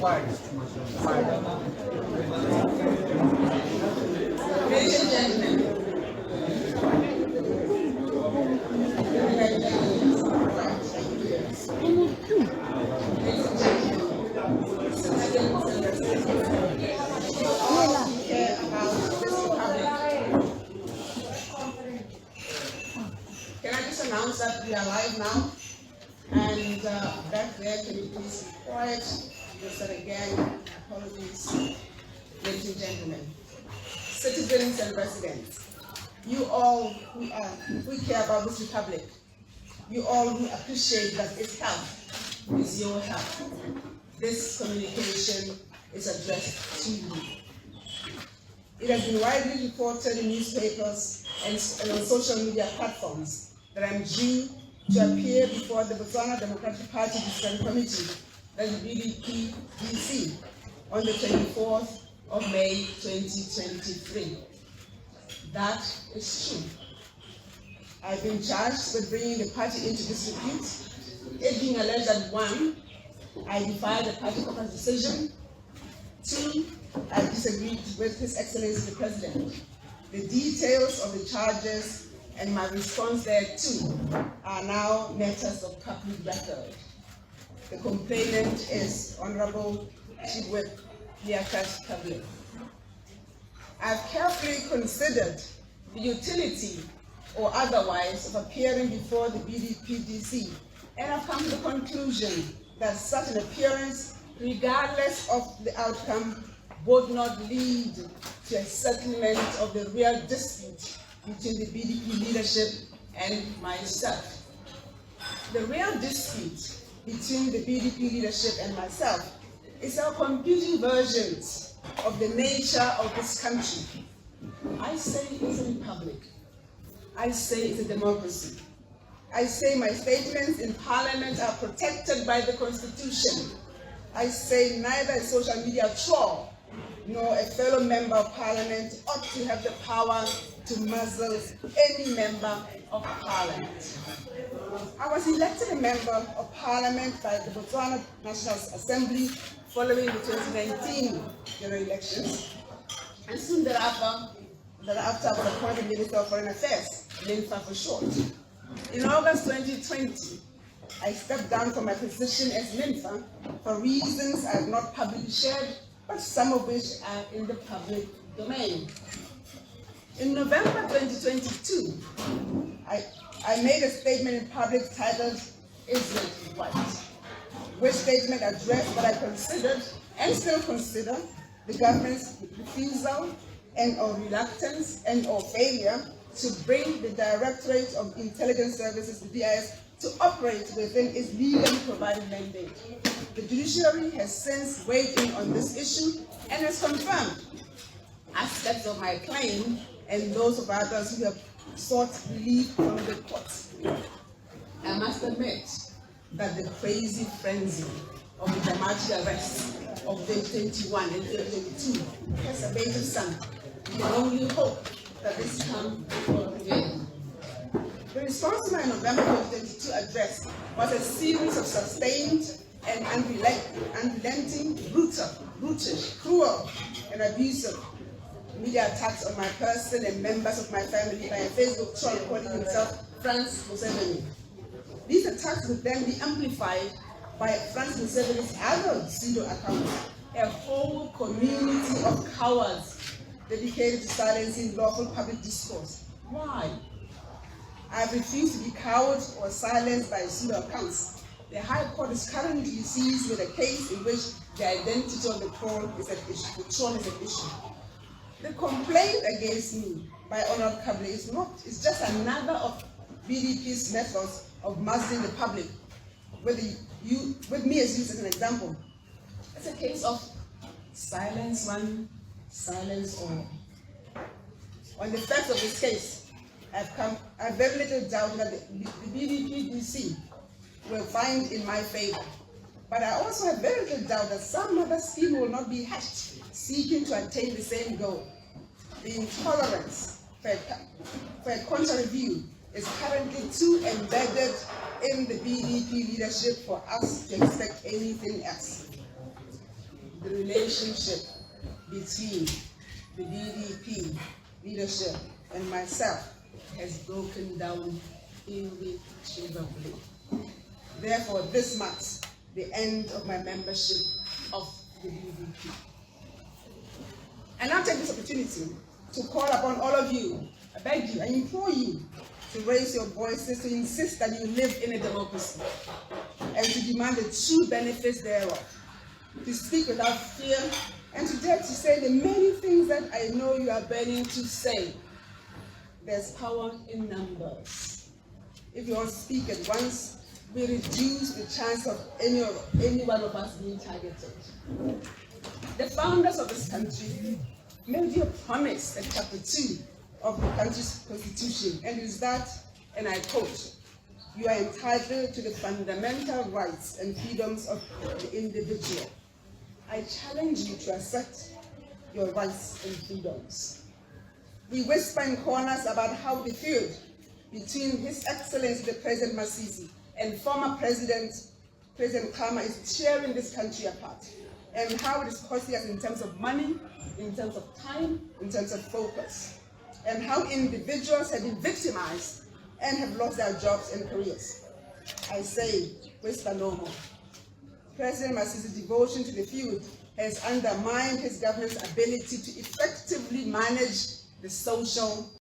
Ladies and gentlemen, can I just announce that we are live now? And back there, can you please be quiet? Just that again, apologies, ladies and gentlemen, citizens and residents, you all who care about this republic, you all who appreciate that its health is your health. This communication is addressed to you. It has been widely reported in newspapers and on social media platforms that I'm due to appear before the Botswana Democratic Party Disciplinary Committee, the BDP DC, on the 24th of May 2023. That is true. I've been charged with bringing the party into disrepute, it being alleged that 1, I defied the party caucus decision, 2, I disagreed with His Excellency the President. The details of the charges and my response thereto are now matters of public record. The complainant is Honorable Chibwe Liakas Kabile. I've carefully considered the utility or otherwise of appearing before the BDP-DC, and I've come to the conclusion that such an appearance, regardless of the outcome, would not lead to a settlement of the real dispute between the BDP leadership and myself. The real dispute between the BDP leadership and myself is our competing versions of the nature of this country. I say it's a republic. I say it's a democracy. I say my statements in Parliament are protected by the Constitution. I say neither a social media troll nor a fellow member of Parliament ought to have the power to muzzle any member of Parliament. I was elected a member of Parliament by the Botswana National Assembly following the 2019 general elections, and soon thereafter I was appointed Minister of Foreign Affairs, MINFA for short. In August 2020, I stepped down from my position as MINFA for reasons I have not publicly shared, but some of which are in the public domain. In November 2022, I made a statement in public titled, "Is It Right?" which statement addressed what I considered, and still consider, the government's refusal and or reluctance and or failure to bring the Directorate of Intelligence Services, the DIS, to operate within its legally provided mandate. The judiciary has since weighed in on this issue and has confirmed aspects of my claim and those of others who have sought relief from the courts. I must admit that the crazy frenzy of the dramatic arrests of 2021 and 2022 has abated some. We can only hope that this come again. The response to my November 2022 address was a series of sustained and unrelenting, brutish, cruel, and abusive media attacks on my person and members of my family by a Facebook troll calling himself Franz Museveni. These attacks would then be amplified by Franz Museveni's other pseudo accounts, a whole community of cowards dedicated to silencing lawful public discourse. Why? I refuse to be cowed or silenced by pseudo accounts. The High Court is currently seized with a case in which the identity of the troll is at issue. The complaint against me by Honorable Kabile is just another of BDP's methods of muzzling the public, with me as used as an example. It's a case of silence one, silence all. On the facts of this case, I have very little doubt that the BDP-DC will find in my favor. But I also have very little doubt that some other scheme will not be hatched, seeking to attain the same goal. The intolerance for a contrary view is currently too embedded in the BDP leadership for us to expect anything else. the relationship between the BDP leadership and myself has broken down irretrievably. Therefore, this marks the end of my membership of the BDP. I now take this opportunity to call upon all of you, I beg you, I implore you to raise your voices, to insist that you live in a democracy, and to demand the true benefits thereof, to speak without fear, and to dare to say the many things that I know you are burning to say. There's power in numbers. If you all speak at once, we reduce the chance of any one of us being targeted. The founders of this country made you a promise at chapter 2 of the country's constitution, and is that, and I quote, "You are entitled to the fundamental rights and freedoms of the individual." I challenge you to accept your rights and freedoms. We whisper in corners about how the feud between His Excellency the President Masisi and former President Kama is tearing this country apart, and how it is costly us in terms of money, in terms of time, in terms of focus, and how individuals have been victimized and have lost their jobs and careers. I say, whisper no more. President Masisi's devotion to the feud has undermined his government's ability to effectively manage the social